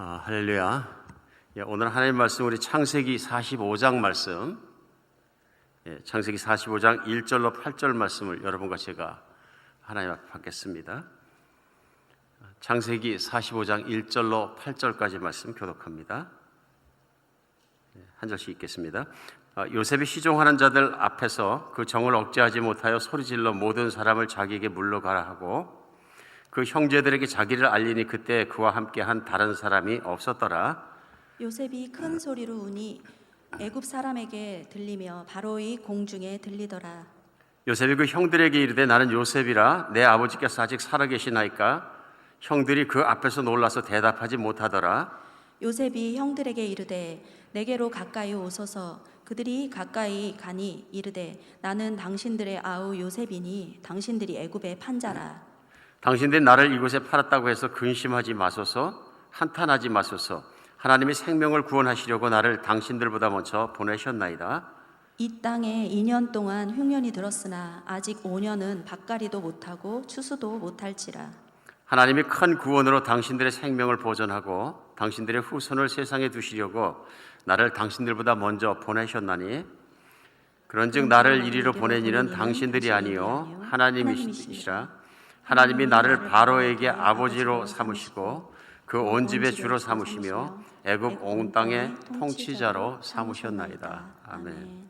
할렐루야. 오늘 하나님 말씀 우리 창세기 45장 말씀, 창세기 45장 1절로 8절 말씀을 여러분과 제가 하나님 앞에 받겠습니다. 창세기 45장 1절로 8절까지 말씀 교독합니다. 한 절씩 읽겠습니다. 요셉이 시종하는 자들 앞에서 그 정을 억제하지 못하여 소리질러 모든 사람을 자기에게 물러가라 하고 그 형제들에게 자기를 알리니 그때 그와 함께한 다른 사람이 없었더라. 요셉이 큰 소리로 우니 애굽 사람에게 들리며 바로의 공중에 들리더라. 요셉이 그 형들에게 이르되 나는 요셉이라 내 아버지께서 아직 살아계시나이까? 형들이 그 앞에서 놀라서 대답하지 못하더라. 요셉이 형들에게 이르되 내게로 가까이 오소서. 그들이 가까이 가니 이르되 나는 당신들의 아우 요셉이니 당신들이 애굽의 판자라. 당신들이 나를 이곳에 팔았다고 해서 근심하지 마소서, 한탄하지 마소서. 하나님이 생명을 구원하시려고 나를 당신들보다 먼저 보내셨나이다. 이 땅에 2년 동안 흉년이 들었으나 아직 5년은 밭갈이도 못하고 추수도 못할지라. 하나님이 큰 구원으로 당신들의 생명을 보존하고 당신들의 후손을 세상에 두시려고 나를 당신들보다 먼저 보내셨나니 그런즉 나를 이리로 보낸 이는 당신들이 아니요 하나님이시라. 하나님이 나를 바로에게 아버지로 삼으시고 그 온 집의 주로 삼으시며 애굽 온 땅의 통치자로 삼으셨나이다. 아멘.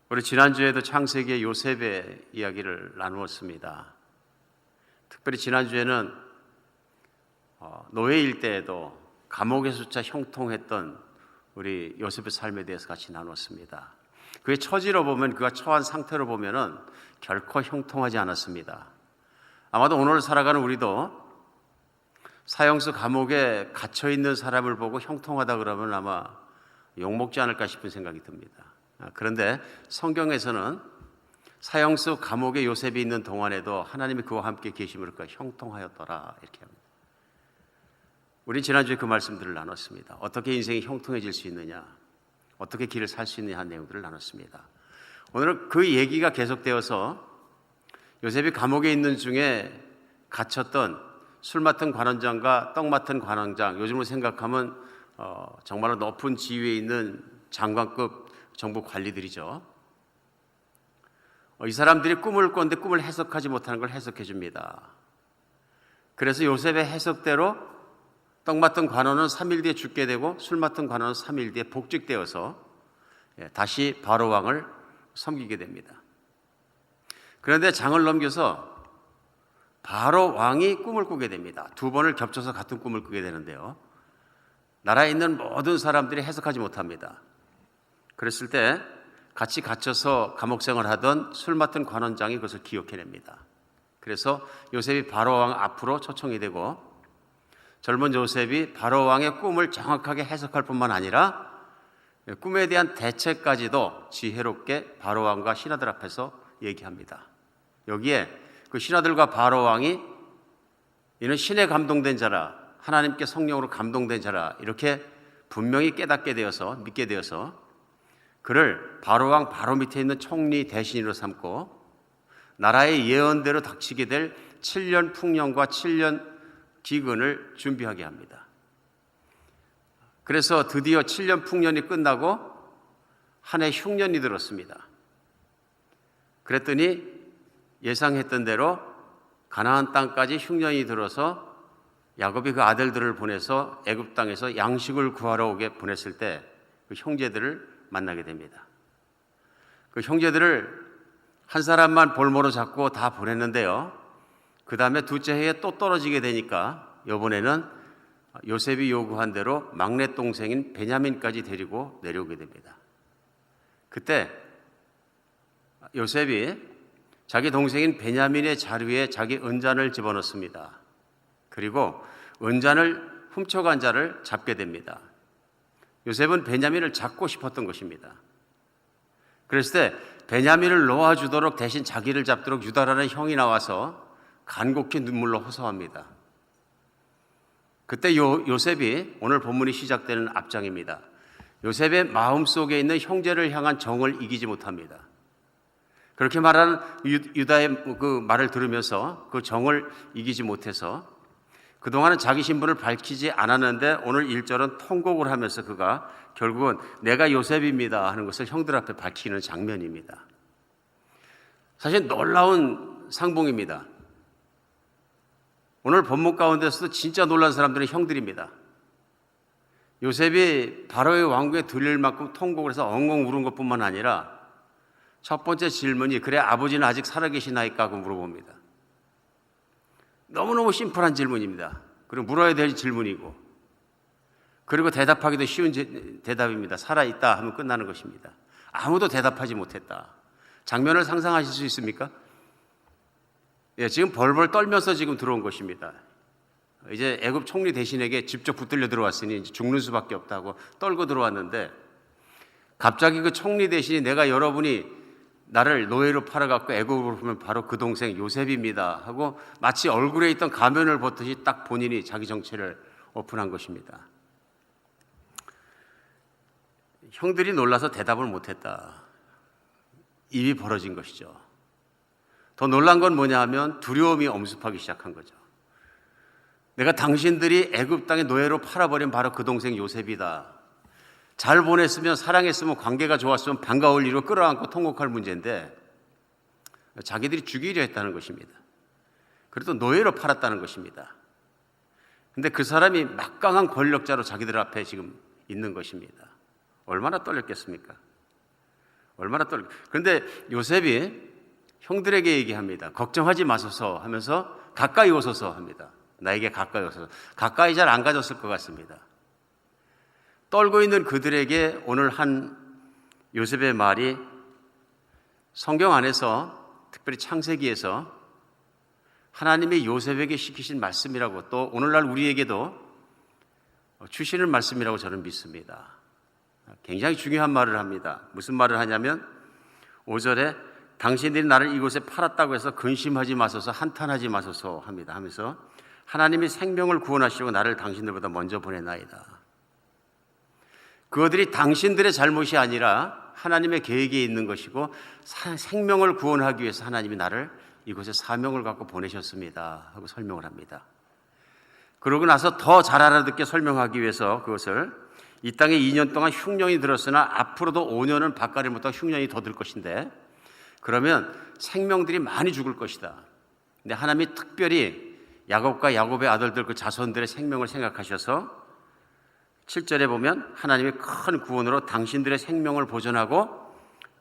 우리 지난주에도 창세기의 요셉의 이야기를 나누었습니다. 특별히 지난주에는 노예일 때에도 감옥에서조차 형통했던 우리 요셉의 삶에 대해서 같이 나누었습니다. 그의 처지로 보면, 그가 처한 상태로 보면은 결코 형통하지 않았습니다. 아마도 오늘 살아가는 우리도 사형수 감옥에 갇혀 있는 사람을 보고 형통하다 그러면 아마 욕먹지 않을까 싶은 생각이 듭니다. 그런데 성경에서는 사형수 감옥에 요셉이 있는 동안에도 하나님이 그와 함께 계심으로 형통하였더라 이렇게 합니다. 우리 지난주에 그 말씀들을 나눴습니다. 어떻게 인생이 형통해질 수 있느냐, 어떻게 길을 살 수 있느냐 하는 내용들을 나눴습니다. 오늘은 그 얘기가 계속되어서 요셉이 감옥에 있는 중에 갇혔던 술 맡은 관원장과 떡 맡은 관원장, 요즘으로 생각하면 정말로 높은 지위에 있는 장관급 정부 관리들이죠. 이 사람들이 꿈을 꿨는데 꿈을 해석하지 못하는 걸 해석해 줍니다. 그래서 요셉의 해석대로 떡 맡은 관원은 3일 뒤에 죽게 되고 술 맡은 관원은 3일 뒤에 복직되어서 다시 바로 왕을 섬기게 됩니다. 그런데 장을 넘겨서 바로 왕이 꿈을 꾸게 됩니다. 두 번을 겹쳐서 같은 꿈을 꾸게 되는데요. 나라에 있는 모든 사람들이 해석하지 못합니다. 그랬을 때 같이 갇혀서 감옥생활을 하던 술 맡은 관원장이 그것을 기억해냅니다. 그래서 요셉이 바로 왕 앞으로 초청이 되고 젊은 요셉이 바로 왕의 꿈을 정확하게 해석할 뿐만 아니라 꿈에 대한 대책까지도 지혜롭게 바로 왕과 신하들 앞에서 얘기합니다. 여기에 그 신하들과 바로 왕이 이는 신에 감동된 자라, 하나님께 성령으로 감동된 자라 이렇게 분명히 깨닫게 되어서 믿게 되어서 그를 바로 왕 바로 밑에 있는 총리 대신으로 삼고 나라의 예언대로 닥치게 될 7년 풍년과 7년 기근을 준비하게 합니다. 그래서 드디어 7년 풍년이 끝나고 한 해 흉년이 들었습니다. 그랬더니 예상했던 대로 가나안 땅까지 흉년이 들어서 야곱이 그 아들들을 보내서 애굽 땅에서 양식을 구하러 오게 보냈을 때 그 형제들을 만나게 됩니다. 그 형제들을 한 사람만 볼모로 잡고 다 보냈는데요. 그 다음에 둘째 해에 또 떨어지게 되니까 이번에는 요셉이 요구한 대로 막내 동생인 베냐민까지 데리고 내려오게 됩니다. 그때 요셉이 자기 동생인 베냐민의 자루에 자기 은잔을 집어넣습니다. 그리고 은잔을 훔쳐간 자를 잡게 됩니다. 요셉은 베냐민을 잡고 싶었던 것입니다. 그랬을 때 베냐민을 놓아주도록 대신 자기를 잡도록 유다라는 형이 나와서 간곡히 눈물로 호소합니다. 그때 요셉이 오늘 본문이 시작되는 앞장입니다. 요셉의 마음속에 있는 형제를 향한 정을 이기지 못합니다. 그렇게 말하는 유다의 그 말을 들으면서 그 정을 이기지 못해서 그동안은 자기 신분을 밝히지 않았는데 오늘 1절은 통곡을 하면서 그가 결국은 내가 요셉입니다 하는 것을 형들 앞에 밝히는 장면입니다. 사실 놀라운 상봉입니다. 오늘 본문 가운데서도 진짜 놀란 사람들은 형들입니다. 요셉이 바로의 왕궁에 들릴 만큼 통곡을 해서 엉엉 울은 것뿐만 아니라 첫 번째 질문이 그래 아버지는 아직 살아계시나이까 하고 물어봅니다. 너무너무 심플한 질문입니다. 그리고 물어야 될 질문이고 그리고 대답하기도 쉬운 대답입니다. 살아있다 하면 끝나는 것입니다. 아무도 대답하지 못했다. 장면을 상상하실 수 있습니까? 예, 지금 벌벌 떨면서 지금 들어온 것입니다. 이제 애굽 총리 대신에게 직접 붙들려 들어왔으니 이제 죽는 수밖에 없다고 떨고 들어왔는데 갑자기 그 총리 대신이 내가 여러분이 나를 노예로 팔아갖고 애굽으로 보면 바로 그 동생 요셉입니다 하고 마치 얼굴에 있던 가면을 벗듯이 딱 본인이 자기 정체를 오픈한 것입니다. 형들이 놀라서 대답을 못했다. 입이 벌어진 것이죠. 더 놀란 건 뭐냐 하면 두려움이 엄습하기 시작한 거죠. 내가 당신들이 애굽 땅에 노예로 팔아버린 바로 그 동생 요셉이다. 잘 보냈으면 사랑했으면 관계가 좋았으면 반가울 일로 끌어안고 통곡할 문제인데 자기들이 죽이려 했다는 것입니다. 그래도 노예로 팔았다는 것입니다. 근데 그 사람이 막강한 권력자로 자기들 앞에 지금 있는 것입니다. 얼마나 떨렸겠습니까? 얼마나 그런데 요셉이 형들에게 얘기합니다. 걱정하지 마소서 하면서 가까이 오소서 합니다. 나에게 가까이 오소서. 가까이 잘 안 가졌을 것 같습니다. 떨고 있는 그들에게 오늘 한 요셉의 말이 성경 안에서 특별히 창세기에서 하나님이 요셉에게 시키신 말씀이라고 또 오늘날 우리에게도 주시는 말씀이라고 저는 믿습니다. 굉장히 중요한 말을 합니다. 무슨 말을 하냐면 5절에 당신들이 나를 이곳에 팔았다고 해서 근심하지 마소서 한탄하지 마소서 합니다. 하면서 하나님이 생명을 구원하시려고 나를 당신들보다 먼저 보내나이다. 그들이 당신들의 잘못이 아니라 하나님의 계획에 있는 것이고 생명을 구원하기 위해서 하나님이 나를 이곳에 사명을 갖고 보내셨습니다 하고 설명을 합니다. 그러고 나서 더 잘 알아듣게 설명하기 위해서 그것을 이 땅에 2년 동안 흉년이 들었으나 앞으로도 5년은 밭가리 못하고 흉년이 더 들 것인데 그러면 생명들이 많이 죽을 것이다. 근데 하나님이 특별히 야곱과 야곱의 아들들 그 자손들의 생명을 생각하셔서 7절에 보면 하나님이 큰 구원으로 당신들의 생명을 보존하고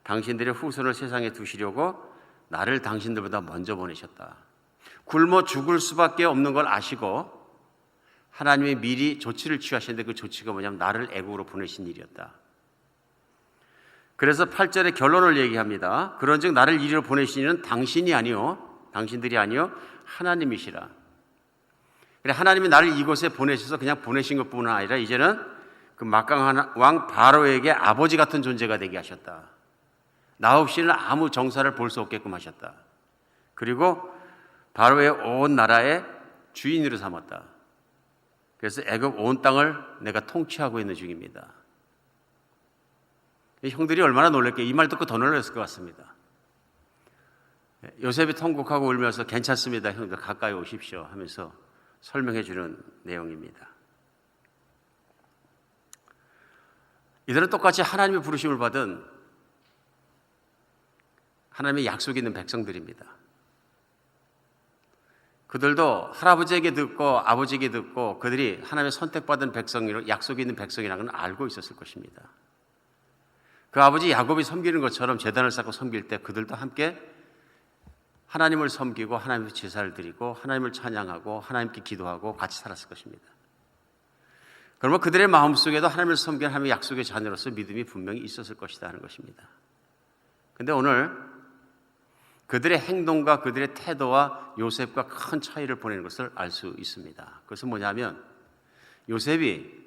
당신들의 후손을 세상에 두시려고 나를 당신들보다 먼저 보내셨다. 굶어 죽을 수밖에 없는 걸 아시고 하나님이 미리 조치를 취하셨는데 그 조치가 뭐냐면 나를 애국으로 보내신 일이었다. 그래서 8절에 결론을 얘기합니다. 그런즉 나를 이리로 보내신 이는 당신이 아니요 당신들이 아니요 하나님이시라. 그래 하나님이 나를 이곳에 보내셔서 그냥 보내신 것뿐만 아니라 이제는 그 막강한 왕 바로에게 아버지 같은 존재가 되게 하셨다. 나 없이는 아무 정사를 볼 수 없게끔 하셨다. 그리고 바로의 온 나라의 주인으로 삼았다. 그래서 애굽 온 땅을 내가 통치하고 있는 중입니다. 형들이 얼마나 놀랄게 이 말 듣고 더 놀랐을 것 같습니다. 요셉이 통곡하고 울면서 괜찮습니다. 형들 가까이 오십시오 하면서 설명해 주는 내용입니다. 이들은 똑같이 하나님의 부르심을 받은 하나님의 약속이 있는 백성들입니다. 그들도 할아버지에게 듣고 아버지에게 듣고 그들이 하나님의 선택받은 백성이로 약속이 있는 백성이라는 걸 알고 있었을 것입니다. 그 아버지 야곱이 섬기는 것처럼 제단을 쌓고 섬길 때 그들도 함께 하나님을 섬기고 하나님께 제사를 드리고 하나님을 찬양하고 하나님께 기도하고 같이 살았을 것입니다. 그러면 그들의 마음속에도 하나님을 섬기는 하나님의 약속의 자녀로서 믿음이 분명히 있었을 것이다 하는 것입니다. 그런데 오늘 그들의 행동과 그들의 태도와 요셉과 큰 차이를 보내는 것을 알 수 있습니다. 그것은 뭐냐면 요셉이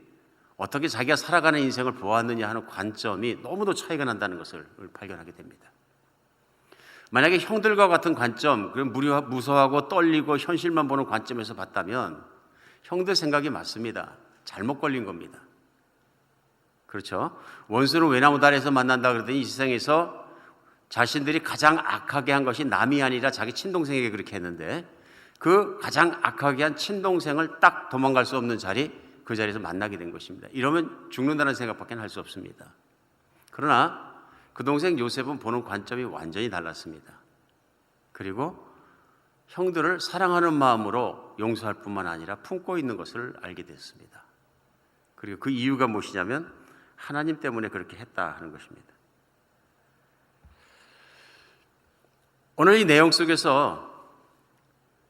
어떻게 자기가 살아가는 인생을 보았느냐 하는 관점이 너무도 차이가 난다는 것을 발견하게 됩니다. 만약에 형들과 같은 관점, 무서워하고 떨리고 현실만 보는 관점에서 봤다면 형들 생각이 맞습니다. 잘못 걸린 겁니다. 그렇죠? 원수는 외나무 다리에서 만난다 그러더니 이 세상에서 자신들이 가장 악하게 한 것이 남이 아니라 자기 친동생에게 그렇게 했는데 그 가장 악하게 한 친동생을 딱 도망갈 수 없는 자리, 그 자리에서 만나게 된 것입니다. 이러면 죽는다는 생각밖에 할 수 없습니다. 그러나 그 동생 요셉은 보는 관점이 완전히 달랐습니다. 그리고 형들을 사랑하는 마음으로 용서할 뿐만 아니라 품고 있는 것을 알게 됐습니다. 그리고 그 이유가 무엇이냐면 하나님 때문에 그렇게 했다 하는 것입니다. 오늘 이 내용 속에서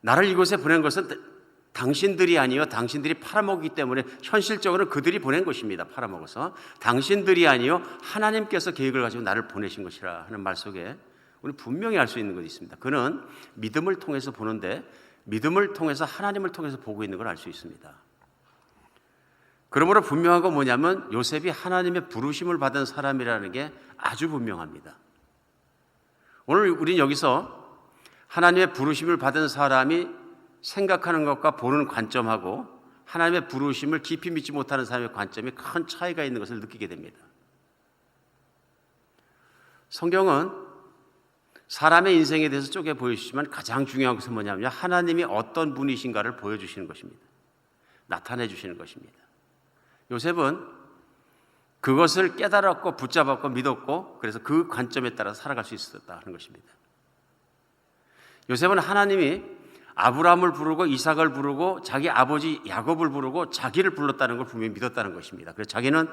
나를 이곳에 보낸 것은 당신들이 아니요 당신들이 팔아먹기 때문에 현실적으로 그들이 보낸 것입니다. 팔아먹어서 당신들이 아니요 하나님께서 계획을 가지고 나를 보내신 것이라 하는 말 속에 우리 분명히 알 수 있는 것이 있습니다. 그는 믿음을 통해서 보는데 믿음을 통해서 하나님을 통해서 보고 있는 걸 알 수 있습니다. 그러므로 분명한 건 뭐냐면 요셉이 하나님의 부르심을 받은 사람이라는 게 아주 분명합니다. 오늘 우리는 여기서 하나님의 부르심을 받은 사람이 생각하는 것과 보는 관점하고 하나님의 부르심을 깊이 믿지 못하는 사람의 관점이 큰 차이가 있는 것을 느끼게 됩니다. 성경은 사람의 인생에 대해서 쪼개 보여주시지만 가장 중요한 것은 뭐냐면 하나님이 어떤 분이신가를 보여주시는 것입니다. 나타내 주시는 것입니다. 요셉은 그것을 깨달았고 붙잡았고 믿었고 그래서 그 관점에 따라 살아갈 수 있었다 하는 것입니다. 요셉은 하나님이 아브라함을 부르고 이삭을 부르고 자기 아버지 야곱을 부르고 자기를 불렀다는 걸 분명히 믿었다는 것입니다. 그래서 자기는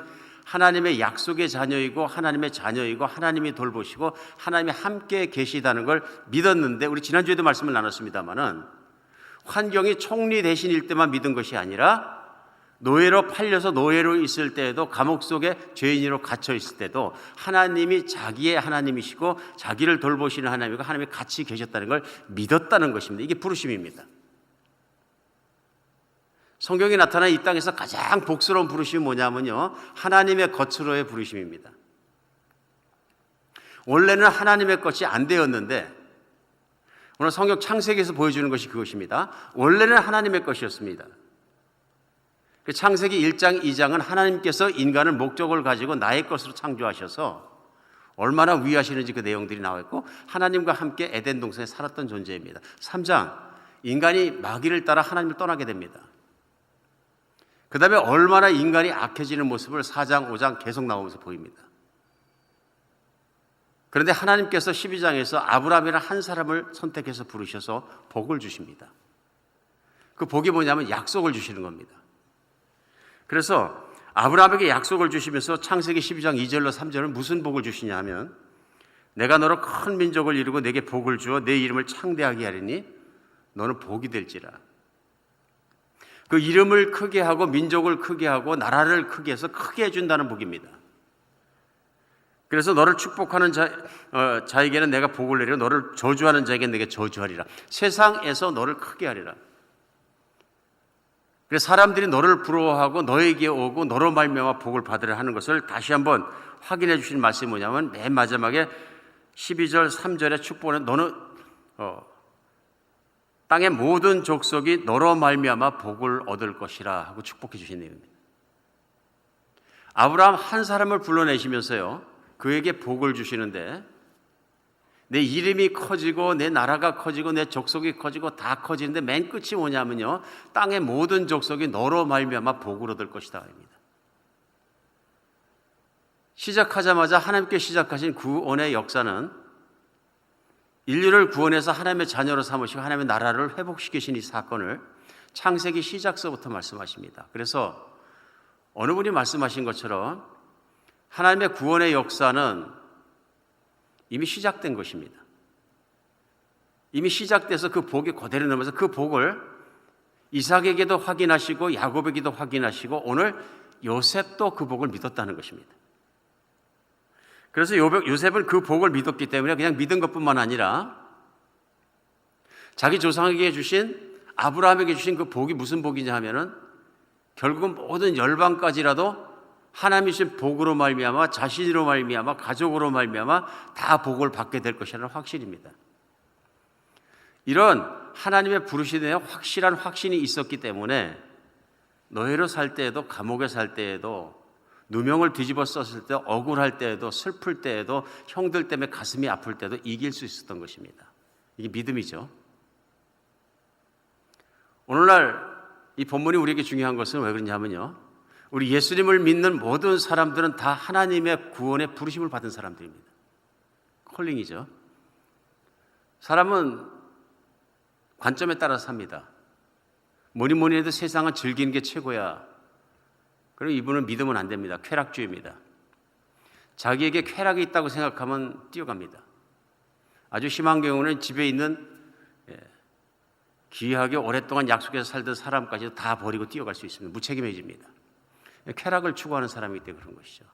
하나님의 약속의 자녀이고 하나님의 자녀이고 하나님이 돌보시고 하나님이 함께 계시다는 걸 믿었는데 우리 지난주에도 말씀을 나눴습니다마는 환경이 총리 대신일 때만 믿은 것이 아니라 노예로 팔려서 노예로 있을 때에도 감옥 속에 죄인으로 갇혀 있을 때도 하나님이 자기의 하나님이시고 자기를 돌보시는 하나님이고 하나님이 같이 계셨다는 걸 믿었다는 것입니다. 이게 부르심입니다. 성경에 나타난 이 땅에서 가장 복스러운 부르심이 뭐냐면요 하나님의 것으로의 부르심입니다. 원래는 하나님의 것이 안 되었는데 오늘 성경 창세기에서 보여주는 것이 그것입니다. 원래는 하나님의 것이었습니다. 창세기 1장 2장은 하나님께서 인간을 목적을 가지고 나의 것으로 창조하셔서 얼마나 위하시는지 그 내용들이 나와 있고 하나님과 함께 에덴 동산에 살았던 존재입니다. 3장 인간이 마귀를 따라 하나님을 떠나게 됩니다. 그 다음에 얼마나 인간이 악해지는 모습을 4장 5장 계속 나오면서 보입니다. 그런데 하나님께서 12장에서 아브라함이라는 한 사람을 선택해서 부르셔서 복을 주십니다. 그 복이 뭐냐면 약속을 주시는 겁니다. 그래서 아브라함에게 약속을 주시면서 창세기 12장 2절로 3절은 무슨 복을 주시냐 하면 내가 너로 큰 민족을 이루고 내게 복을 주어 내 이름을 창대하게 하리니 너는 복이 될지라. 그 이름을 크게 하고 민족을 크게 하고 나라를 크게 해서 크게 해준다는 복입니다. 그래서 너를 축복하는 자에게는 내가 복을 내리고 너를 저주하는 자에게는 내게 저주하리라. 세상에서 너를 크게 하리라. 그래서 사람들이 너를 부러워하고 너에게 오고 너로 말미암아 복을 받으려 하는 것을 다시 한번 확인해 주신 말씀이 뭐냐면 맨 마지막에 12절 3절의 축복은 너는 땅의 모든 족속이 너로 말미암아 복을 얻을 것이라 하고 축복해 주신 내용입니다. 아브라함 한 사람을 불러내시면서요 그에게 복을 주시는데 내 이름이 커지고 내 나라가 커지고 내 족속이 커지고 다 커지는데 맨 끝이 뭐냐면요 땅의 모든 족속이 너로 말미암아 복을 얻을 것이다 입니다. 시작하자마자 하나님께 시작하신 구원의 역사는 인류를 구원해서 하나님의 자녀로 삼으시고 하나님의 나라를 회복시키신 이 사건을 창세기 시작서부터 말씀하십니다. 그래서 어느 분이 말씀하신 것처럼 하나님의 구원의 역사는 이미 시작된 것입니다. 이미 시작돼서 그 복이 그대로 넘어서 그 복을 이삭에게도 확인하시고 야곱에게도 확인하시고 오늘 요셉도 그 복을 믿었다는 것입니다. 그래서 요셉은 그 복을 믿었기 때문에 그냥 믿은 것뿐만 아니라 자기 조상에게 주신 아브라함에게 주신 그 복이 무슨 복이냐 하면은 결국은 모든 열방까지라도 하나님이 주신 복으로 말미암아 자신으로 말미암아 가족으로 말미암아 다 복을 받게 될 것이라는 확신입니다. 이런 하나님의 부르심에 확실한 확신이 있었기 때문에 노예로 살 때에도 감옥에 살 때에도 누명을 뒤집어 썼을 때 억울할 때에도 슬플 때에도 형들 때문에 가슴이 아플 때도 이길 수 있었던 것입니다. 이게 믿음이죠. 오늘날 이 본문이 우리에게 중요한 것은 왜 그러냐면요, 우리 예수님을 믿는 모든 사람들은 다 하나님의 구원의 부르심을 받은 사람들입니다. 콜링이죠. 사람은 관점에 따라 삽니다. 뭐니 해도 세상은 즐기는 게 최고야. 그럼 이분은 믿으면 안 됩니다. 쾌락주의입니다. 자기에게 쾌락이 있다고 생각하면 뛰어갑니다. 아주 심한 경우는 집에 있는 귀하게 오랫동안 약속해서 살던 사람까지도 다 버리고 뛰어갈 수 있습니다. 무책임해집니다. 쾌락을 추구하는 사람이기 때문에 그런 것이죠.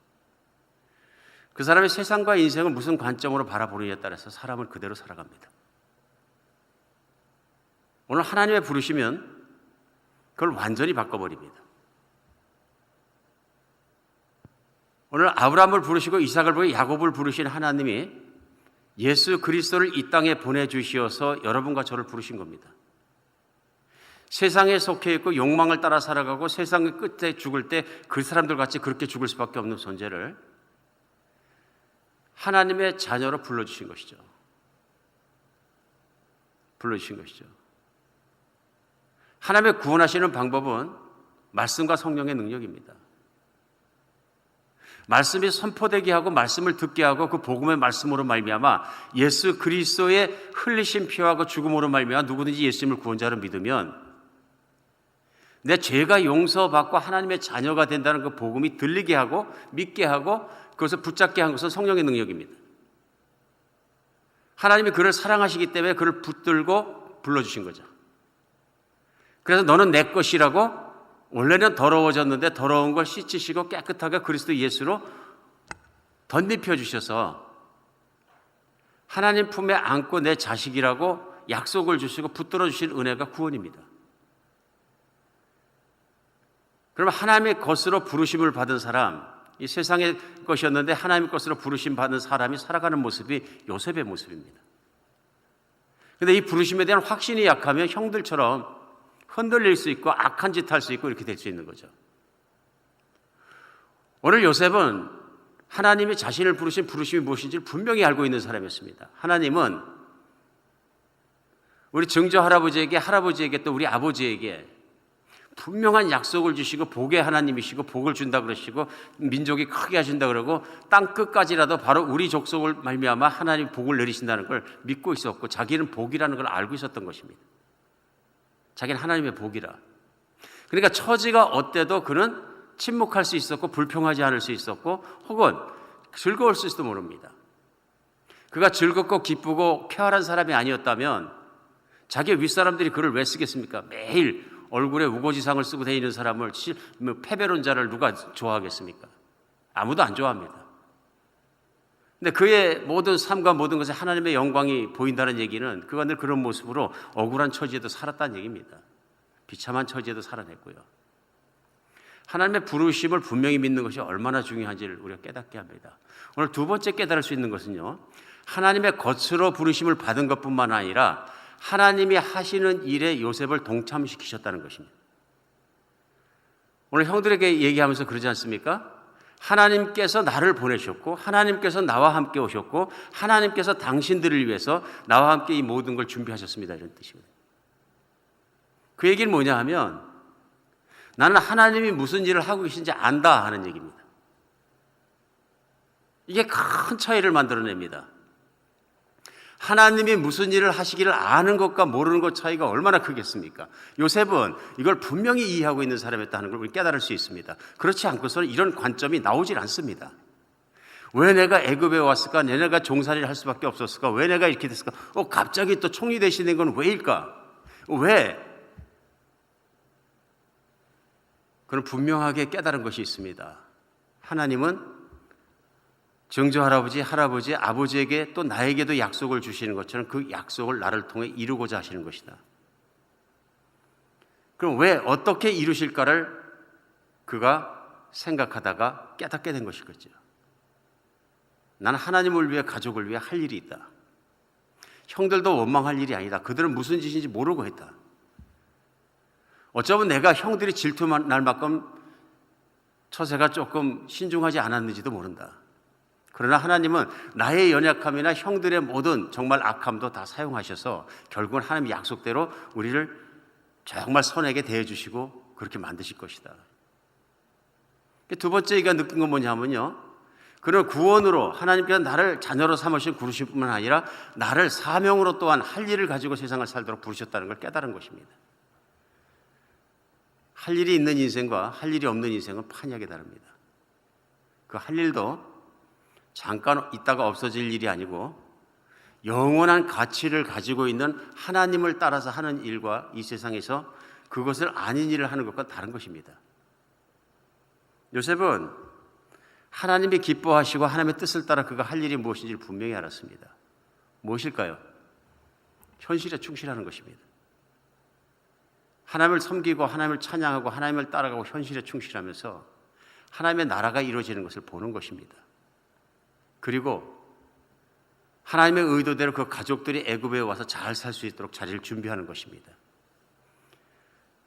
그 사람의 세상과 인생을 무슨 관점으로 바라보느냐에 따라서 사람을 그대로 살아갑니다. 오늘 하나님의 부르시면 그걸 완전히 바꿔버립니다. 오늘 아브라함을 부르시고 이삭을 부르고 야곱을 부르신 하나님이 예수 그리스도를 이 땅에 보내주시어서 여러분과 저를 부르신 겁니다. 세상에 속해 있고 욕망을 따라 살아가고 세상의 끝에 죽을 때 그 사람들 같이 그렇게 죽을 수밖에 없는 존재를 하나님의 자녀로 불러주신 것이죠. 불러주신 것이죠. 하나님의 구원하시는 방법은 말씀과 성령의 능력입니다. 말씀이 선포되게 하고 말씀을 듣게 하고 그 복음의 말씀으로 말미암아 예수 그리스도의 흘리신 피와 그 죽음으로 말미암아 누구든지 예수님을 구원자로 믿으면 내 죄가 용서받고 하나님의 자녀가 된다는 그 복음이 들리게 하고 믿게 하고 그것을 붙잡게 한 것은 성령의 능력입니다. 하나님이 그를 사랑하시기 때문에 그를 붙들고 불러주신 거죠. 그래서 너는 내 것이라고, 원래는 더러워졌는데 더러운 걸 씻으시고 깨끗하게 그리스도 예수로 덧입혀 주셔서 하나님 품에 안고 내 자식이라고 약속을 주시고 붙들어 주신 은혜가 구원입니다. 그러면 하나님의 것으로 부르심을 받은 사람, 이 세상의 것이었는데 하나님의 것으로 부르심 받은 사람이 살아가는 모습이 요셉의 모습입니다. 그런데 이 부르심에 대한 확신이 약하면 형들처럼 흔들릴 수 있고 악한 짓 할 수 있고 이렇게 될 수 있는 거죠. 오늘 요셉은 하나님이 자신을 부르신 부르심이 무엇인지를 분명히 알고 있는 사람이었습니다. 하나님은 우리 증조 할아버지에게 또 우리 아버지에게 분명한 약속을 주시고 복의 하나님이시고 복을 준다 그러시고 민족이 크게 하신다 그러고 땅 끝까지라도 바로 우리 족속을 말미암아 하나님 복을 내리신다는 걸 믿고 있었고 자기는 복이라는 걸 알고 있었던 것입니다. 자기는 하나님의 복이라. 그러니까 처지가 어때도 그는 침묵할 수 있었고 불평하지 않을 수 있었고 혹은 즐거울 수도 모릅니다. 그가 즐겁고 기쁘고 쾌활한 사람이 아니었다면 자기 윗사람들이 그를 왜 쓰겠습니까? 매일 얼굴에 우거지상을 쓰고 다니는 사람을 패배론자를 누가 좋아하겠습니까? 아무도 안 좋아합니다. 근데 그의 모든 삶과 모든 것에 하나님의 영광이 보인다는 얘기는 그가 늘 그런 모습으로 억울한 처지에도 살았다는 얘기입니다. 비참한 처지에도 살아냈고요. 하나님의 부르심을 분명히 믿는 것이 얼마나 중요한지를 우리가 깨닫게 합니다. 오늘 두 번째 깨달을 수 있는 것은요, 하나님의 것으로 부르심을 받은 것뿐만 아니라 하나님이 하시는 일에 요셉을 동참시키셨다는 것입니다. 오늘 형들에게 얘기하면서 그러지 않습니까? 하나님께서 나를 보내셨고 하나님께서 나와 함께 오셨고 하나님께서 당신들을 위해서 나와 함께 이 모든 걸 준비하셨습니다, 이런 뜻입니다. 그 얘기는 뭐냐 하면 나는 하나님이 무슨 일을 하고 계신지 안다 하는 얘기입니다. 이게 큰 차이를 만들어냅니다. 하나님이 무슨 일을 하시기를 아는 것과 모르는 것 차이가 얼마나 크겠습니까? 요셉은 이걸 분명히 이해하고 있는 사람이었다는 걸 우리 깨달을 수 있습니다. 그렇지 않고서는 이런 관점이 나오질 않습니다. 왜 내가 애굽에 왔을까? 왜 내가 종살이를 할 수밖에 없었을까? 왜 내가 이렇게 됐을까? 갑자기 또 총리 되시는 건 왜일까? 왜? 그는 분명하게 깨달은 것이 있습니다. 하나님은 증조 할아버지, 아버지에게 또 나에게도 약속을 주시는 것처럼 그 약속을 나를 통해 이루고자 하시는 것이다. 그럼 왜 어떻게 이루실까를 그가 생각하다가 깨닫게 된 것이겠죠. 나는 하나님을 위해, 가족을 위해 할 일이 있다. 형들도 원망할 일이 아니다. 그들은 무슨 짓인지 모르고 했다. 어쩌면 내가 형들이 질투날 만큼 처세가 조금 신중하지 않았는지도 모른다. 그러나 하나님은 나의 연약함이나 형들의 모든 정말 악함도 다 사용하셔서 결국은 하나님의 약속대로 우리를 정말 선하게 대해주시고 그렇게 만드실 것이다. 두 번째 이가 느낀 건 뭐냐면요, 그런 구원으로 하나님께서 나를 자녀로 삼으신 부르심 뿐만 아니라 나를 사명으로 또한 할 일을 가지고 세상을 살도록 부르셨다는 걸 깨달은 것입니다. 할 일이 있는 인생과 할 일이 없는 인생은 판이하게 다릅니다. 그 할 일도 잠깐 있다가 없어질 일이 아니고 영원한 가치를 가지고 있는 하나님을 따라서 하는 일과 이 세상에서 그것을 아닌 일을 하는 것과 다른 것입니다. 요셉은 하나님이 기뻐하시고 하나님의 뜻을 따라 그가 할 일이 무엇인지를 분명히 알았습니다. 무엇일까요? 현실에 충실하는 것입니다. 하나님을 섬기고 하나님을 찬양하고 하나님을 따라가고 현실에 충실하면서 하나님의 나라가 이루어지는 것을 보는 것입니다. 그리고 하나님의 의도대로 그 가족들이 애굽에 와서 잘 살 수 있도록 자리를 준비하는 것입니다.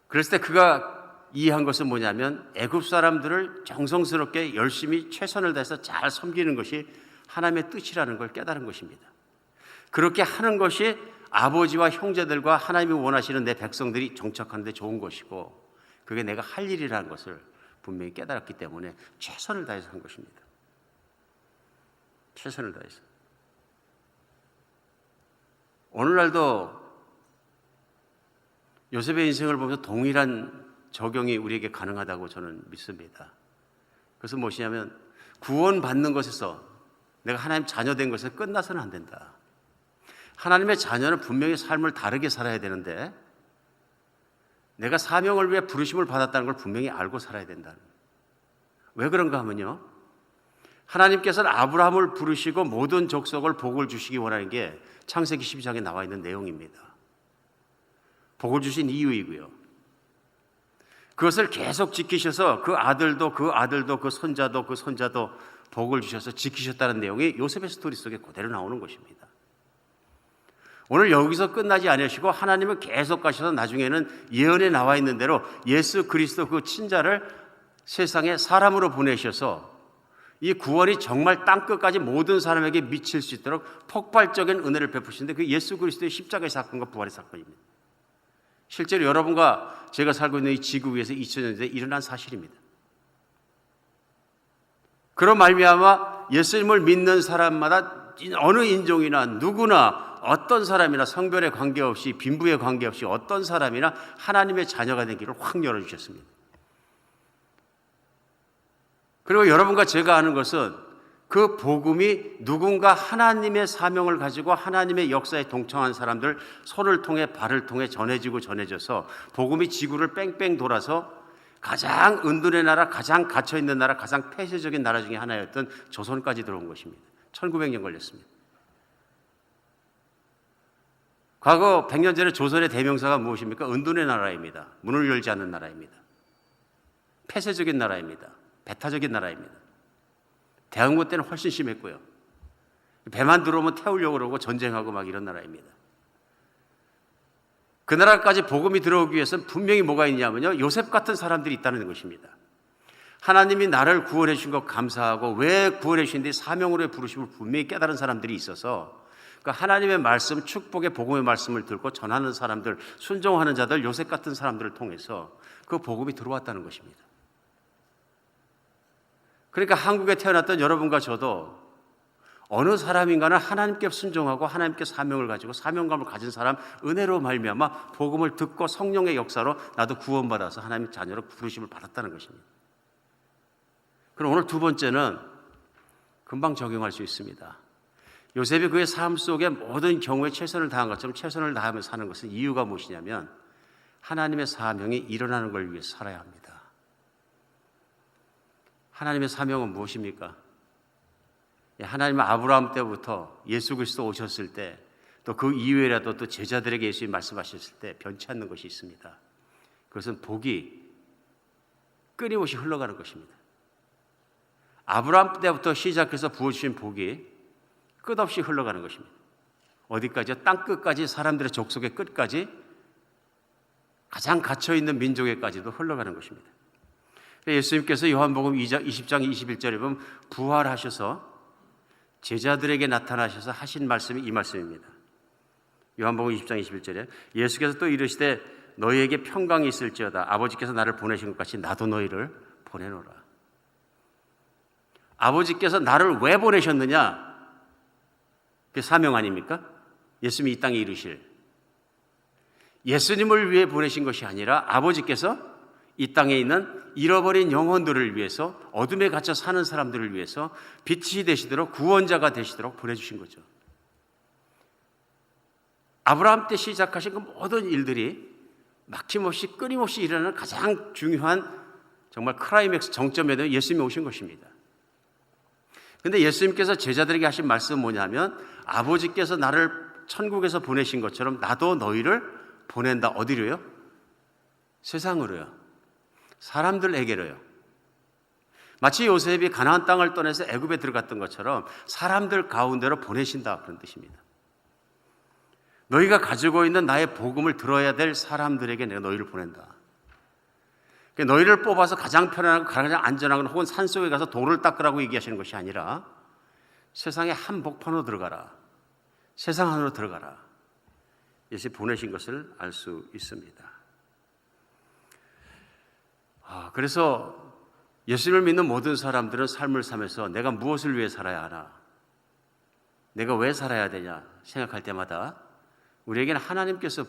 그랬을 때 그가 이해한 것은 뭐냐면 애굽 사람들을 정성스럽게 열심히 최선을 다해서 잘 섬기는 것이 하나님의 뜻이라는 걸 깨달은 것입니다. 그렇게 하는 것이 아버지와 형제들과 하나님이 원하시는 내 백성들이 정착하는 데 좋은 것이고 그게 내가 할 일이라는 것을 분명히 깨달았기 때문에 최선을 다해서 한 것입니다. 최선을 다해서. 오늘날도 요셉의 인생을 보면서 동일한 적용이 우리에게 가능하다고 저는 믿습니다. 그래서 무엇이냐면 구원받는 것에서 내가 하나님 자녀 된 것에서 끝나서는 안 된다. 하나님의 자녀는 분명히 삶을 다르게 살아야 되는데 내가 사명을 위해 부르심을 받았다는 걸 분명히 알고 살아야 된다. 왜 그런가 하면요, 하나님께서는 아브라함을 부르시고 모든 족속을 복을 주시기 원하는 게 창세기 12장에 나와 있는 내용입니다. 복을 주신 이유이고요. 그것을 계속 지키셔서 그 아들도 그 손자도 복을 주셔서 지키셨다는 내용이 요셉의 스토리 속에 그대로 나오는 것입니다. 오늘 여기서 끝나지 않으시고 하나님은 계속 가셔서 나중에는 예언에 나와 있는 대로 예수 그리스도 그 친자를 세상에 사람으로 보내셔서 이 구원이 정말 땅끝까지 모든 사람에게 미칠 수 있도록 폭발적인 은혜를 베푸시는데 그 예수 그리스도의 십자가의 사건과 부활의 사건입니다. 실제로 여러분과 제가 살고 있는 이 지구 위에서 2000년 전에 일어난 사실입니다. 그런 말미암아 예수님을 믿는 사람마다 어느 인종이나 누구나 어떤 사람이나 성별에 관계없이 빈부에 관계없이 어떤 사람이나 하나님의 자녀가 된 길을 확 열어주셨습니다. 그리고 여러분과 제가 아는 것은 그 복음이 누군가 하나님의 사명을 가지고 하나님의 역사에 동참한 사람들 손을 통해 발을 통해 전해져서 복음이 지구를 뺑뺑 돌아서 가장 은둔의 나라, 가장 갇혀있는 나라, 가장 폐쇄적인 나라 중에 하나였던 조선까지 들어온 것입니다. 1900년 걸렸습니다. 과거 100년 전에 조선의 대명사가 무엇입니까? 은둔의 나라입니다. 문을 열지 않는 나라입니다. 폐쇄적인 나라입니다. 배타적인 나라입니다. 대항군 때는 훨씬 심했고요. 배만 들어오면 태우려고 그러고 전쟁하고 막 이런 나라입니다. 그 나라까지 복음이 들어오기 위해서는 분명히 뭐가 있냐면요, 요셉 같은 사람들이 있다는 것입니다. 하나님이 나를 구원해 주신 것 감사하고 왜 구원해 주신데 사명으로의 부르심을 분명히 깨달은 사람들이 있어서 그 하나님의 말씀, 축복의 복음의 말씀을 들고 전하는 사람들, 순종하는 자들, 요셉 같은 사람들을 통해서 그 복음이 들어왔다는 것입니다. 그러니까 한국에 태어났던 여러분과 저도 어느 사람인가는 하나님께 순종하고 하나님께 사명을 가지고 사명감을 가진 사람, 은혜로 말미암아 복음을 듣고 성령의 역사로 나도 구원받아서 하나님의 자녀로 부르심을 받았다는 것입니다. 그럼 오늘 두 번째는 금방 적용할 수 있습니다. 요셉이 그의 삶 속에 모든 경우에 최선을 다한 것처럼 최선을 다하며 사는 것은 이유가 무엇이냐면 하나님의 사명이 일어나는 걸 위해서 살아야 합니다. 하나님의 사명은 무엇입니까? 하나님은 아브라함 때부터 예수 그리스도 오셨을 때 또 그 이후에라도 또 제자들에게 예수님 말씀하셨을 때 변치 않는 것이 있습니다. 그것은 복이 끊임없이 흘러가는 것입니다. 아브라함 때부터 시작해서 부어주신 복이 끝없이 흘러가는 것입니다. 어디까지요? 땅끝까지, 사람들의 족속의 끝까지, 가장 갇혀있는 민족에까지도 흘러가는 것입니다. 예수님께서 요한복음 20장 21절에 보면 부활하셔서 제자들에게 나타나셔서 하신 말씀이 이 말씀입니다. 요한복음 20장 21절에 예수께서 또 이르시되 너희에게 평강이 있을지어다. 아버지께서 나를 보내신 것 같이 나도 너희를 보내노라. 아버지께서 나를 왜 보내셨느냐? 그게 사명 아닙니까? 예수님이 이 땅에 이루실. 예수님을 위해 보내신 것이 아니라 아버지께서 이 땅에 있는 잃어버린 영혼들을 위해서, 어둠에 갇혀 사는 사람들을 위해서 빛이 되시도록, 구원자가 되시도록 보내주신 거죠. 아브라함 때 시작하신 그 모든 일들이 막힘없이 끊임없이 일어나는 가장 중요한 정말 클라이맥스 정점에 예수님이 오신 것입니다. 그런데 예수님께서 제자들에게 하신 말씀은 뭐냐면, 아버지께서 나를 천국에서 보내신 것처럼 나도 너희를 보낸다. 어디로요? 세상으로요. 사람들에게로요. 마치 요셉이 가나안 땅을 떠나서 애굽에 들어갔던 것처럼 사람들 가운데로 보내신다, 그런 뜻입니다. 너희가 가지고 있는 나의 복음을 들어야 될 사람들에게 내가 너희를 보낸다. 너희를 뽑아서 가장 편안하고 가장 안전하고 혹은 산속에 가서 돌을 닦으라고 얘기하시는 것이 아니라 세상의 한복판으로 들어가라. 세상 안으로 들어가라. 예수 보내신 것을 알 수 있습니다. 그래서 예수를 믿는 모든 사람들은 삶을 살면서 내가 무엇을 위해 살아야 하나? 내가 왜 살아야 되냐 생각할 때마다 우리에게는 하나님께서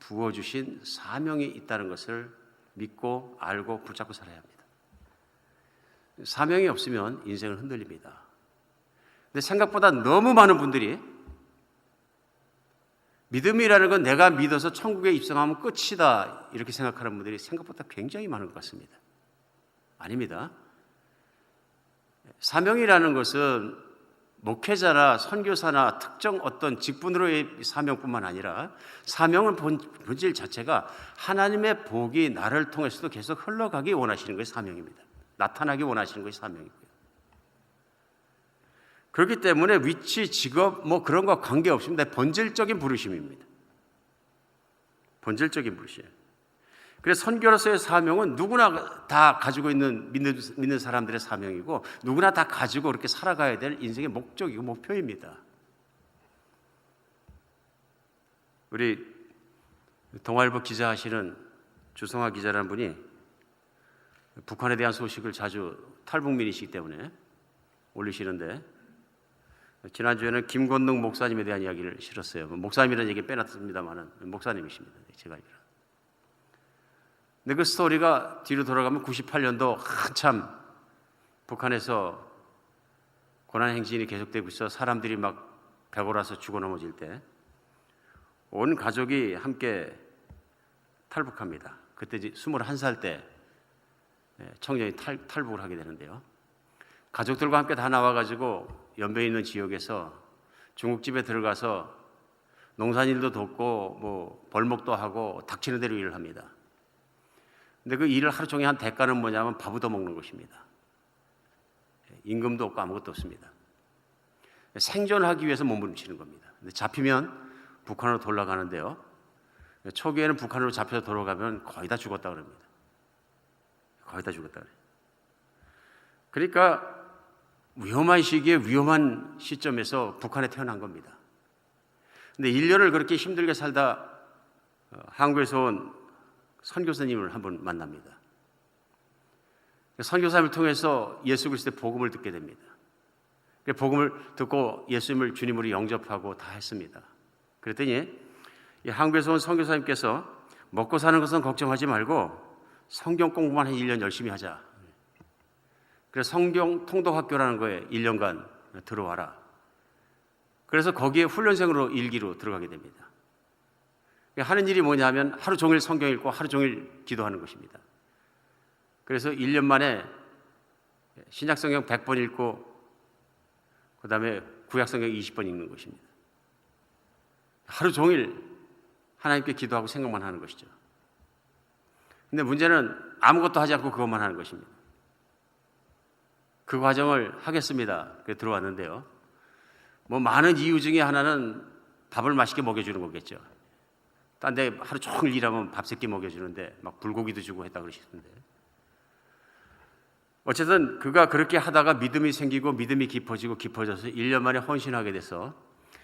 부어주신 사명이 있다는 것을 믿고 알고 붙잡고 살아야 합니다. 사명이 없으면 인생은 흔들립니다. 근데 생각보다 너무 많은 분들이 믿음이라는 건 내가 믿어서 천국에 입성하면 끝이다 이렇게 생각하는 분들이 생각보다 굉장히 많은 것 같습니다. 아닙니다. 사명이라는 것은 목회자나 선교사나 특정 어떤 직분으로의 사명뿐만 아니라 사명은 본질 자체가 하나님의 복이 나를 통해서도 계속 흘러가기 원하시는 것이 사명입니다. 나타나기 원하시는 것이 사명이고요. 그렇기 때문에 위치, 직업 뭐 그런 거 관계없습니다. 본질적인 부르심입니다. 본질적인 부르심이에요. 그래서 선교로서의 사명은 누구나 다 가지고 있는 믿는 사람들의 사명이고 누구나 다 가지고 그렇게 살아가야 될 인생의 목적이고 목표입니다. 우리 동아일보 기자하시는 주성화 기자라는 분이 북한에 대한 소식을 자주 탈북민이시기 때문에 올리시는데 지난주에는 김건능 목사님에 대한 이야기를 실었어요. 목사님이라는 얘기 빼놨습니다만 목사님이십니다. 제가 알기로. 근데 그 스토리가 뒤로 돌아가면 98년도 한참 북한에서 고난행진이 계속되고 있어 사람들이 막 배고라서 죽어 넘어질 때 온 가족이 함께 탈북합니다. 그때 21살 때 청년이 탈북을 하게 되는데요. 가족들과 함께 다 나와가지고 연배에 있는 지역에서 중국집에 들어가서 농산일도 돕고 뭐 벌목도 하고 닥치는 대로 일을 합니다. 근데 그 일을 하루 종일 한 대가는 뭐냐면 밥 얻어 먹는 것입니다. 임금도 없고 아무것도 없습니다. 생존하기 위해서 몸부림치는 겁니다. 근데 잡히면 북한으로 돌아가는데요. 초기에는 북한으로 잡혀서 돌아가면 거의 다 죽었다 그럽니다. 거의 다 죽었다 그래요. 그러니까 위험한 시기에 위험한 시점에서 북한에 태어난 겁니다. 근데 1년을 그렇게 힘들게 살다 한국에서 온 선교사님을 한번 만납니다. 선교사님을 통해서 예수 그리스도의 복음을 듣게 됩니다. 복음을 듣고 예수님을 주님으로 영접하고 다 했습니다. 그랬더니 이 한국에서 온 선교사님께서 먹고 사는 것은 걱정하지 말고 성경 공부만 한 1년 열심히 하자. 그래서 성경 통독학교라는 거에 1년간 들어와라. 그래서 거기에 훈련생으로 일기로 들어가게 됩니다. 하는 일이 뭐냐면 하루 종일 성경 읽고 하루 종일 기도하는 것입니다. 그래서 1년 만에 신약성경 100번 읽고 그 다음에 구약성경 20번 읽는 것입니다. 하루 종일 하나님께 기도하고 생각만 하는 것이죠. 근데 문제는 아무것도 하지 않고 그것만 하는 것입니다. 그 과정을 하겠습니다. 그래서 들어왔는데요. 뭐 많은 이유 중에 하나는 밥을 맛있게 먹여주는 거겠죠. 딴 데 하루 종일 일하면 밥 세끼 먹여주는데 막 불고기도 주고 했다 그러시던데. 어쨌든 그가 그렇게 하다가 믿음이 생기고 믿음이 깊어져서 1년 만에 헌신하게 돼서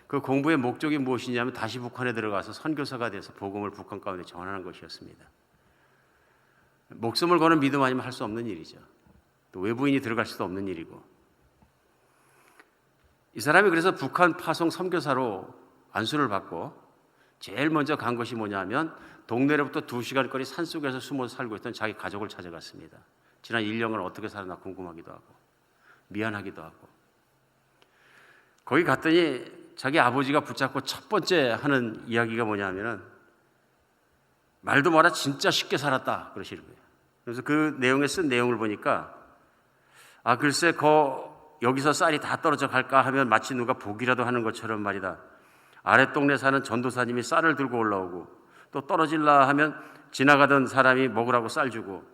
그 그 공부의 목적이 무엇이냐면 다시 북한에 들어가서 선교사가 돼서 복음을 북한 가운데 전하는 것이었습니다. 목숨을 거는 믿음 아니면 할 수 없는 일이죠. 또 외부인이 들어갈 수도 없는 일이고. 이 사람이 그래서 북한 파송 선교사로 안수를 받고 제일 먼저 간 것이 뭐냐면 동네로부터 2시간 거리 산속에서 숨어 살고 있던 자기 가족을 찾아갔습니다. 지난 1년을 어떻게 살았나 궁금하기도 하고 미안하기도 하고. 거기 갔더니 자기 아버지가 붙잡고 첫 번째 하는 이야기가 뭐냐면은 말도 마라 진짜 쉽게 살았다 그러시는 거예요. 그래서 그 내용에 쓴 내용을 보니까 글쎄 여기서 쌀이 다 떨어져 갈까 하면 마치 누가 보기라도 하는 것처럼 말이다. 아랫동네 사는 전도사님이 쌀을 들고 올라오고 또 떨어질라 하면 지나가던 사람이 먹으라고 쌀 주고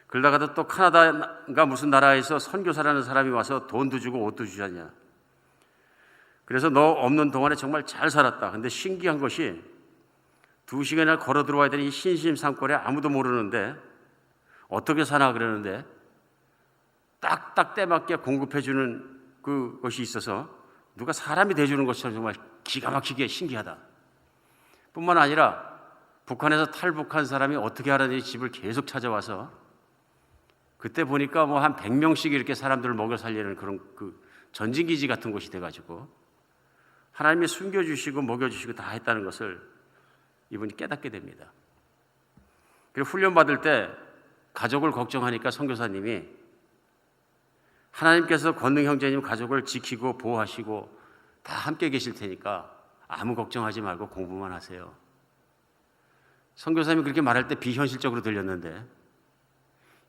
그러다가도 또 카나다가 무슨 나라에서 선교사라는 사람이 와서 돈도 주고 옷도 주잖냐. 그래서 너 없는 동안에 정말 잘 살았다. 근데 신기한 것이 2시간이나 걸어 들어와야 되는 이 신심산골에 아무도 모르는데 어떻게 사나 그러는데 딱딱 때맞게 공급해 주는 그것이 있어서 누가 사람이 돼주는 것처럼 정말 기가 막히게 신기하다. 뿐만 아니라 북한에서 탈북한 사람이 어떻게 하라는지 집을 계속 찾아와서 그때 보니까 뭐 한 100명씩 이렇게 사람들을 먹여 살리는 그런 그 전진기지 같은 곳이 돼가지고 하나님이 숨겨주시고 먹여주시고 다 했다는 것을 이분이 깨닫게 됩니다. 그리고 훈련받을 때 가족을 걱정하니까 선교사님이 하나님께서 권능 형제님 가족을 지키고 보호하시고 다 함께 계실 테니까 아무 걱정하지 말고 공부만 하세요. 선교사님이 그렇게 말할 때 비현실적으로 들렸는데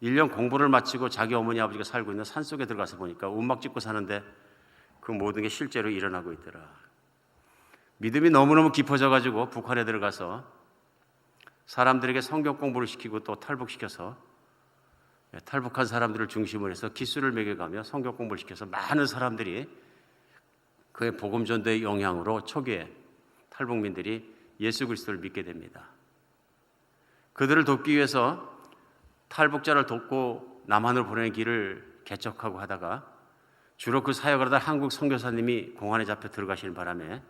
1년 공부를 마치고 자기 어머니 아버지가 살고 있는 산속에 들어가서 보니까 움막 짓고 사는데 그 모든 게 실제로 일어나고 있더라. 믿음이 너무너무 깊어져가지고 북한에 들어가서 사람들에게 성경 공부를 시키고 또 탈북시켜서 탈북한 사람들을 중심으로 해서 기술을 매겨가며 성경 공부를 시켜서 많은 사람들이 그의 복음 전도의 영향으로 초기에 탈북민들이 예수 그리스도를 믿게 됩니다. 그들을 돕기 위해서 탈북자를 돕고 남한으로 보내는 길을 개척하고 하다가 주로 그 사역을 하다 한국 선교사님이 공안에 잡혀 들어가시는 바람에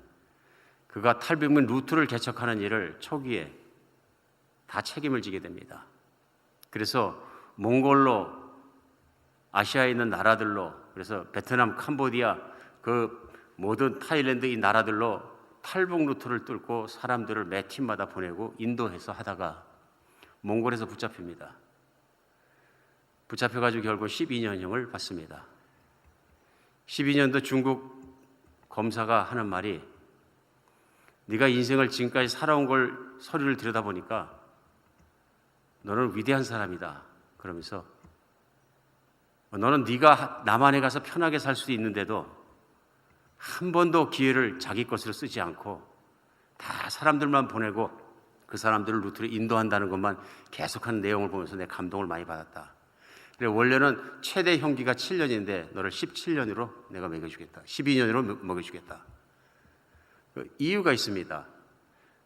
그가 탈북민 루트를 개척하는 일을 초기에 다 책임을 지게 됩니다. 그래서 몽골로 아시아에 있는 나라들로 그래서 베트남, 캄보디아 그 모든 타일랜드 이 나라들로 탈북 루트를 뚫고 사람들을 매 팀마다 보내고 인도해서 하다가 몽골에서 붙잡힙니다. 붙잡혀가지고 결국 12년형을 받습니다. 12년도 중국 검사가 하는 말이 네가 인생을 지금까지 살아온 걸 서류를 들여다보니까 너는 위대한 사람이다. 그러면서 너는 네가 남한에 가서 편하게 살 수도 있는데도 한 번도 기회를 자기 것으로 쓰지 않고 다 사람들만 보내고 그 사람들을 루트로 인도한다는 것만 계속하는 내용을 보면서 내 감동을 많이 받았다. 그래 원래는 최대 형기가 7년인데 너를 17년으로 내가 먹여주겠다. 12년으로 먹여주겠다. 그 이유가 있습니다.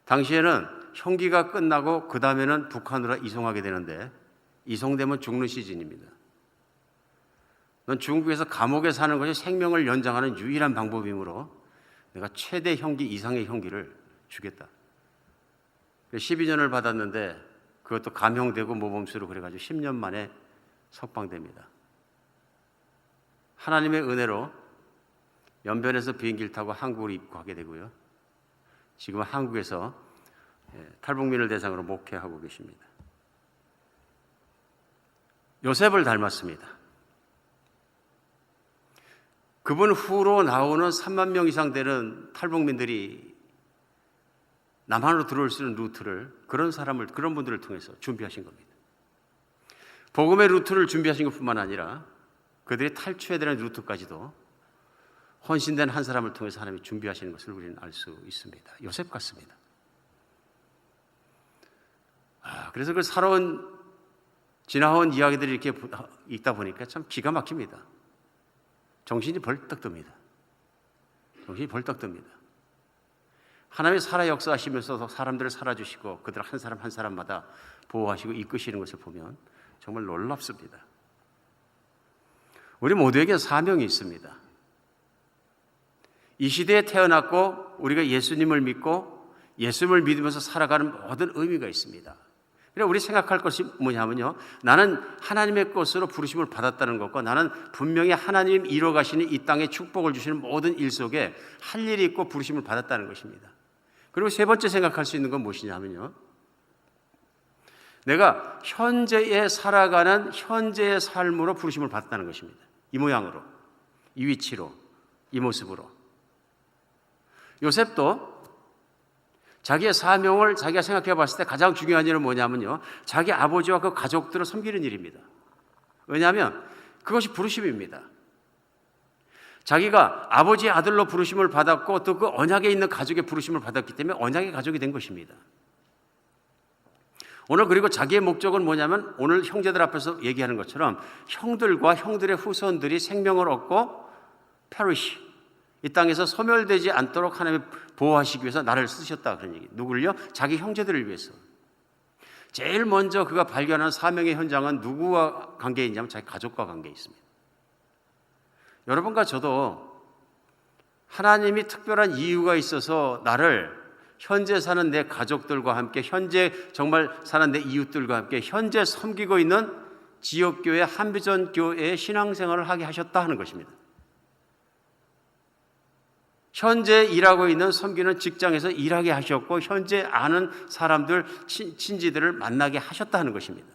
당시에는 형기가 끝나고 그 다음에는 북한으로 이송하게 되는데 이송되면 죽는 시즌입니다. 넌 중국에서 감옥에 사는 것이 생명을 연장하는 유일한 방법이므로 내가 최대 형기 이상의 형기를 주겠다. 12년을 받았는데 그것도 감형되고 모범수로 그래가지고 10년 만에 석방됩니다. 하나님의 은혜로 연변에서 비행기를 타고 한국으로 입국하게 되고요. 지금 한국에서 탈북민을 대상으로 목회하고 계십니다. 요셉을 닮았습니다. 그분 후로 나오는 3만 명 이상 되는 탈북민들이 남한으로 들어올 수 있는 루트를 그런 분들을 통해서 준비하신 겁니다. 복음의 루트를 준비하신 것뿐만 아니라 그들이 탈출해야 되는 루트까지도 헌신된 한 사람을 통해서 하나님이 준비하시는 것을 우리는 알 수 있습니다. 요셉 같습니다. 그래서 그 지나온 이야기들이 이렇게 읽다 보니까 참 기가 막힙니다. 정신이 벌떡 듭니다. 정신이 벌떡 듭니다. 하나님이 살아 역사하시면서 사람들을 살아주시고 그들 한 사람 한 사람마다 보호하시고 이끄시는 것을 보면 정말 놀랍습니다. 우리 모두에게 사명이 있습니다. 이 시대에 태어났고 우리가 예수님을 믿고 예수님을 믿으면서 살아가는 모든 의미가 있습니다. 그래서 우리 생각할 것이 뭐냐면요, 나는 하나님의 것으로 부르심을 받았다는 것과 나는 분명히 하나님 이뤄가시는 이 땅에 축복을 주시는 모든 일 속에 할 일이 있고 부르심을 받았다는 것입니다. 그리고 세 번째 생각할 수 있는 건 무엇이냐면요, 내가 현재에 살아가는 현재의 삶으로 부르심을 받았다는 것입니다. 이 모양으로, 이 위치로, 이 모습으로. 요셉도 자기의 사명을 자기가 생각해 봤을 때 가장 중요한 일은 뭐냐면요, 자기 아버지와 그 가족들을 섬기는 일입니다. 왜냐하면 그것이 부르심입니다. 자기가 아버지의 아들로 부르심을 받았고 또 그 언약에 있는 가족의 부르심을 받았기 때문에 언약의 가족이 된 것입니다. 오늘 그리고 자기의 목적은 뭐냐면 오늘 형제들 앞에서 얘기하는 것처럼 형들과 형들의 후손들이 생명을 얻고 perish, 이 땅에서 소멸되지 않도록 하나님이 보호하시기 위해서 나를 쓰셨다, 그런 얘기. 누구를요? 자기 형제들을 위해서. 제일 먼저 그가 발견한 사명의 현장은 누구와 관계에 있냐면 자기 가족과 관계에 있습니다. 여러분과 저도 하나님이 특별한 이유가 있어서 나를 현재 사는 내 가족들과 함께, 현재 정말 사는 내 이웃들과 함께 현재 섬기고 있는 지역교회, 한비전교회의 신앙생활을 하게 하셨다 하는 것입니다. 현재 일하고 있는 섬기는 직장에서 일하게 하셨고 현재 아는 사람들, 친지들을 만나게 하셨다 하는 것입니다.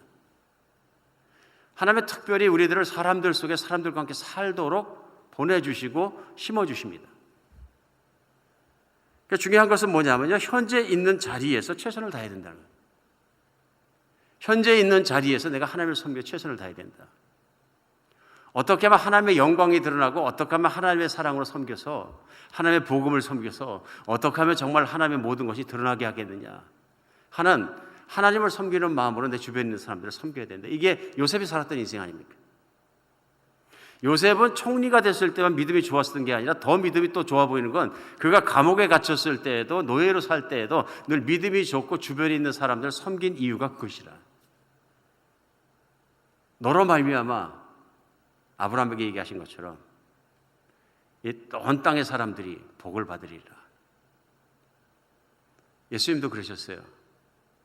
하나님의 특별히 우리들을 사람들 속에 사람들과 함께 살도록 보내주시고 심어주십니다. 그러니까 중요한 것은 뭐냐면요, 현재 있는 자리에서 최선을 다해야 된다는 거예요. 현재 있는 자리에서 내가 하나님을 섬겨 최선을 다해야 된다. 어떻게 하면 하나님의 영광이 드러나고 어떻게 하면 하나님의 사랑으로 섬겨서 하나님의 복음을 섬겨서 어떻게 하면 정말 하나님의 모든 것이 드러나게 하겠느냐 하는 하나님을 섬기는 마음으로 내 주변에 있는 사람들을 섬겨야 된다. 이게 요셉이 살았던 인생 아닙니까? 요셉은 총리가 됐을 때만 믿음이 좋았던 게 아니라 더 믿음이 또 좋아 보이는 건 그가 감옥에 갇혔을 때에도 노예로 살 때에도 늘 믿음이 좋고 주변에 있는 사람들을 섬긴 이유가 그것이라. 너로 말미암아 아브라함에게 얘기하신 것처럼 이 온 땅의 사람들이 복을 받으리라. 예수님도 그러셨어요.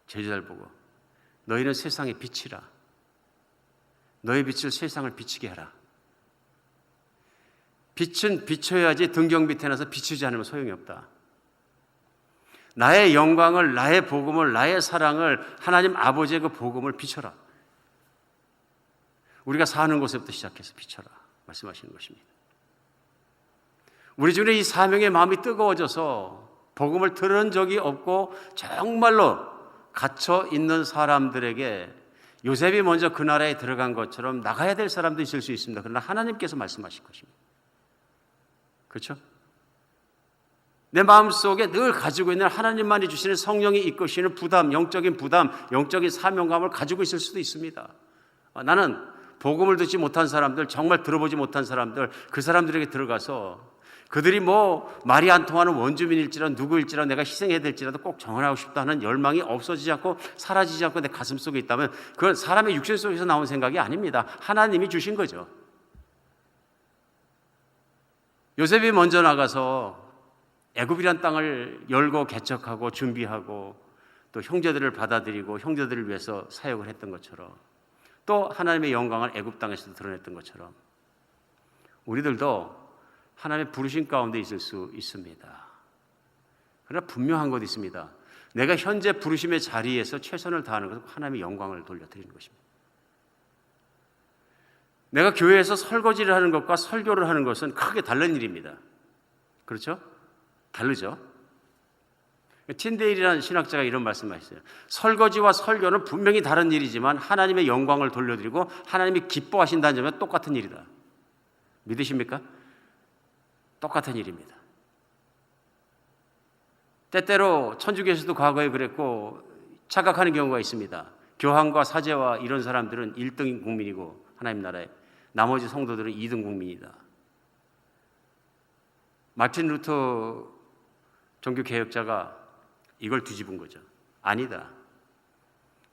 제자들 보고 너희는 세상의 빛이라. 너의 빛을 세상을 비치게 하라. 빛은 비춰야지 등경 밑에 나서 비추지 않으면 소용이 없다. 나의 영광을, 나의 복음을, 나의 사랑을, 하나님 아버지의 그 복음을 비춰라. 우리가 사는 곳에부터 시작해서 비춰라 말씀하시는 것입니다. 우리 중에 이 사명의 마음이 뜨거워져서 복음을 들은 적이 없고 정말로 갇혀 있는 사람들에게 요셉이 먼저 그 나라에 들어간 것처럼 나가야 될 사람도 있을 수 있습니다. 그러나 하나님께서 말씀하실 것입니다. 그렇죠? 내 마음속에 늘 가지고 있는 하나님만이 주시는 성령이 이끄시는 부담, 영적인 사명감을 가지고 있을 수도 있습니다. 나는 복음을 듣지 못한 사람들, 정말 들어보지 못한 사람들, 그 사람들에게 들어가서 그들이 뭐 말이 안 통하는 원주민일지라도 누구일지라도 내가 희생해야 될지라도 꼭 정언하고 싶다 하는 열망이 없어지지 않고 사라지지 않고 내 가슴 속에 있다면 그건 사람의 육신 속에서 나온 생각이 아닙니다. 하나님이 주신 거죠. 요셉이 먼저 나가서 애굽이란 땅을 열고 개척하고 준비하고 또 형제들을 받아들이고 형제들을 위해서 사역을 했던 것처럼 또 하나님의 영광을 애굽 땅에서도 드러냈던 것처럼 우리들도 하나님의 부르심 가운데 있을 수 있습니다. 그러나 분명한 것 있습니다. 내가 현재 부르심의 자리에서 최선을 다하는 것은 하나님의 영광을 돌려드리는 것입니다. 내가 교회에서 설거지를 하는 것과 설교를 하는 것은 크게 다른 일입니다. 그렇죠? 다르죠? 틴데일이라는 신학자가 이런 말씀을 하셨어요. 설거지와 설교는 분명히 다른 일이지만 하나님의 영광을 돌려드리고 하나님이 기뻐하신다는 점은 똑같은 일이다. 믿으십니까? 똑같은 일입니다. 때때로 천주교에서도 과거에 그랬고 착각하는 경우가 있습니다. 교황과 사제와 이런 사람들은 1등 국민이고 하나님 나라에 나머지 성도들은 2등 국민이다. 마틴 루터 종교개혁자가 이걸 뒤집은 거죠. 아니다.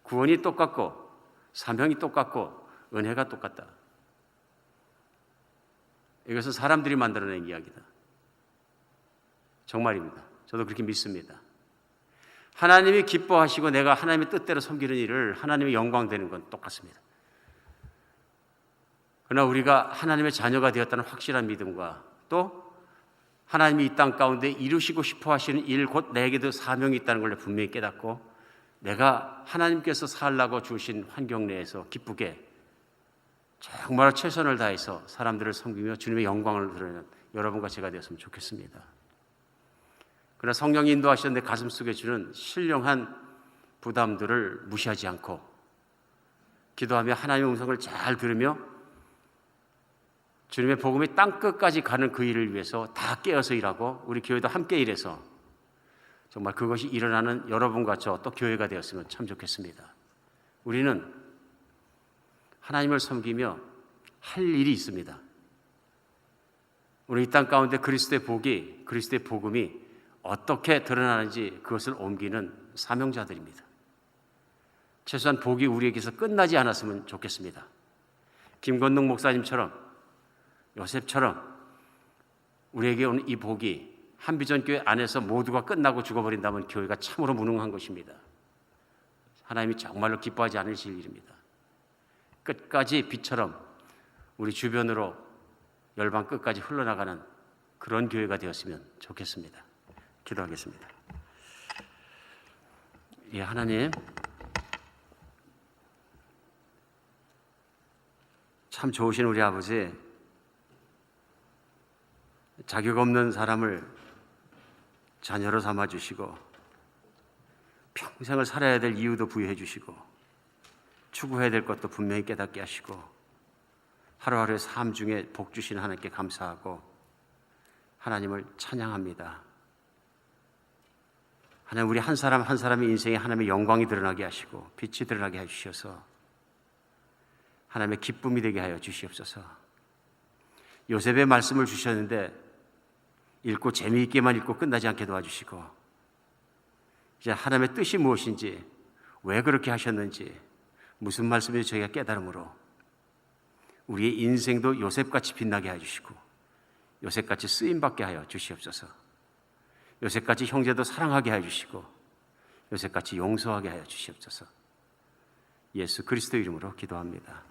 구원이 똑같고 사명이 똑같고 은혜가 똑같다. 이것은 사람들이 만들어낸 이야기다. 정말입니다. 저도 그렇게 믿습니다. 하나님이 기뻐하시고 내가 하나님의 뜻대로 섬기는 일을 하나님의 영광 되는 건 똑같습니다. 그러나 우리가 하나님의 자녀가 되었다는 확실한 믿음과 또 하나님이 이 땅 가운데 이루시고 싶어 하시는 일, 곧 내게도 사명이 있다는 걸 분명히 깨닫고 내가 하나님께서 살라고 주신 환경 내에서 기쁘게 정말 최선을 다해서 사람들을 섬기며 주님의 영광을 드러내는 여러분과 제가 되었으면 좋겠습니다. 그러나 성령이 인도하시는 내 가슴 속에 주는 신령한 부담들을 무시하지 않고 기도하며 하나님의 음성을 잘 들으며 주님의 복음이 땅끝까지 가는 그 일을 위해서 다 깨어서 일하고 우리 교회도 함께 일해서 정말 그것이 일어나는 여러분과 저 또 교회가 되었으면 참 좋겠습니다. 우리는 하나님을 섬기며 할 일이 있습니다. 우리 이 땅 가운데 그리스도의 복이, 그리스도의 복음이 어떻게 드러나는지 그것을 옮기는 사명자들입니다. 최소한 복이 우리에게서 끝나지 않았으면 좋겠습니다. 김건능 목사님처럼 요셉처럼 우리에게 오는 이 복이 한비전교회 안에서 모두가 끝나고 죽어버린다면 교회가 참으로 무능한 것입니다. 하나님이 정말로 기뻐하지 않으실 일입니다. 끝까지 빛처럼 우리 주변으로 열방 끝까지 흘러나가는 그런 교회가 되었으면 좋겠습니다. 기도하겠습니다. 예, 하나님, 참 좋으신 우리 아버지, 자격 없는 사람을 자녀로 삼아주시고 평생을 살아야 될 이유도 부여해 주시고 추구해야 될 것도 분명히 깨닫게 하시고 하루하루의 삶 중에 복 주신 하나님께 감사하고 하나님을 찬양합니다. 하나님, 우리 한 사람 한 사람의 인생에 하나님의 영광이 드러나게 하시고 빛이 드러나게 해주셔서 하나님의 기쁨이 되게 하여 주시옵소서. 요셉의 말씀을 주셨는데 읽고 재미있게만 읽고 끝나지 않게 도와주시고 이제 하나님의 뜻이 무엇인지, 왜 그렇게 하셨는지, 무슨 말씀인지 저희가 깨달음으로 우리의 인생도 요셉같이 빛나게 해주시고 요셉같이 쓰임받게 하여 주시옵소서. 요셉같이 형제도 사랑하게 해주시고 요셉같이 용서하게 하여 주시옵소서. 예수 그리스도 이름으로 기도합니다.